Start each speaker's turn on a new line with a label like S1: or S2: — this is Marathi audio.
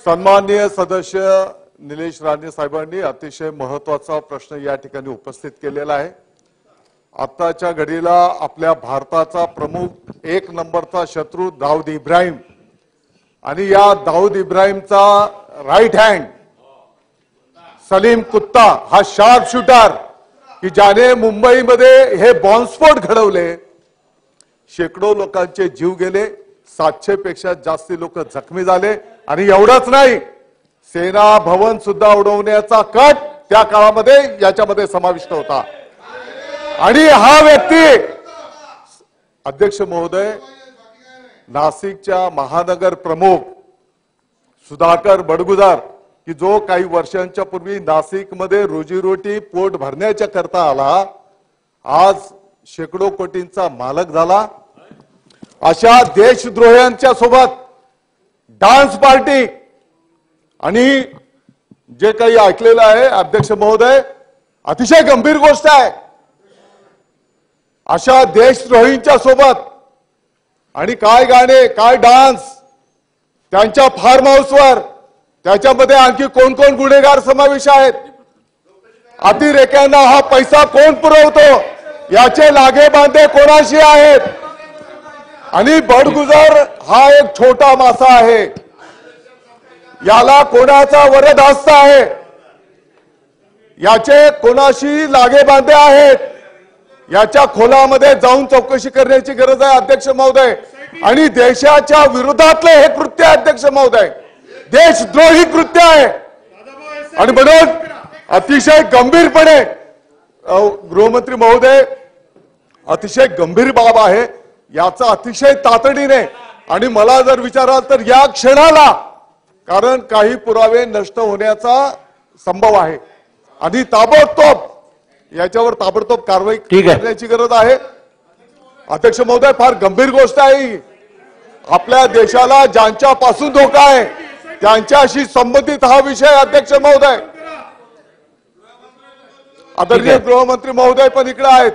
S1: सन्माननीय सदस्य निलेश राणे साहेबांनी अतिशय महत्त्वाचा प्रश्न या ठिकाणी उपस्थित केलेला आहे। आताच्या घडीला आपल्या भारताचा प्रमुख एक नंबरचा शत्रू दाऊद इब्राहिम आणि या दाऊद इब्राहिमचा राइट हँड सलीम कुत्ता हा शार्प शूटर की ज्याने मुंबईमध्ये हे बॉम्बस्फोट घडवले, शेकडो लोकांचे जीव गेले, 700 पेक्षा जास्त लोक जखमी झाले आणि एवढंच नाही, सेना भवन सुद्धा उडवण्याचा कट त्या काळामध्ये याच्यामध्ये समाविष्ट होता। आणि हा व्यक्ती अध्यक्ष महोदय नाशिकच्या महानगर प्रमुख सुधाकर बडगुजर की जो काही वर्षांच्या पूर्वी नाशिकमध्ये रोजीरोटी पोट भरण्याच्या करता आला, आज शेकडो कोटींचा मालक झाला। अशा देशद्रोह्यांच्या सोबत डान्स पार्टी आणि जे काही ऐकलेलं आहे अध्यक्ष महोदय अतिशय गंभीर गोष्ट आहे। अशा देशद्रोहींच्या सोबत आणि काय गाणे काय डान्स त्यांच्या फार्म हाऊसवर, त्याच्यामध्ये आणखी कोण कोण गुन्हेगार समावेश आहेत, अतिरेक्यांना हा पैसा कोण पुरवतो, याचे लागे बांधे कोणाशी आहेत। आणि बडगुजर हा एक छोटा मासा आहे, याला कोणाचा वरदहस्त आहे, याचे कोणाशी लागे बांधे आहेत, याच्या खोलामध्ये जाऊन चौकशी करण्याची गरज आहे अध्यक्ष महोदय। आणि देशाच्या विरोधातले हे कृत्य अध्यक्ष महोदय देशद्रोही कृत्य आहे आणि म्हणून अतिशय गंभीरपणे गृहमंत्री महोदय अतिशय गंभीर बाब आहे, याचा अतिशय तातडीने आणि मला जर विचाराल तर या क्षणाला, कारण काही पुरावे नष्ट होण्याचा संभव आहे आणि ताबडतोब याच्यावर ताबडतोब कारवाई करण्याची गरज आहे अध्यक्ष महोदय। फार गंभीर गोष्ट आहे, आपल्या देशाला ज्यांच्यापासून धोका आहे त्यांच्याशी संबंधित हा विषय अध्यक्ष महोदय। आदरणीय गृहमंत्री महोदय पण इकडे आहेत।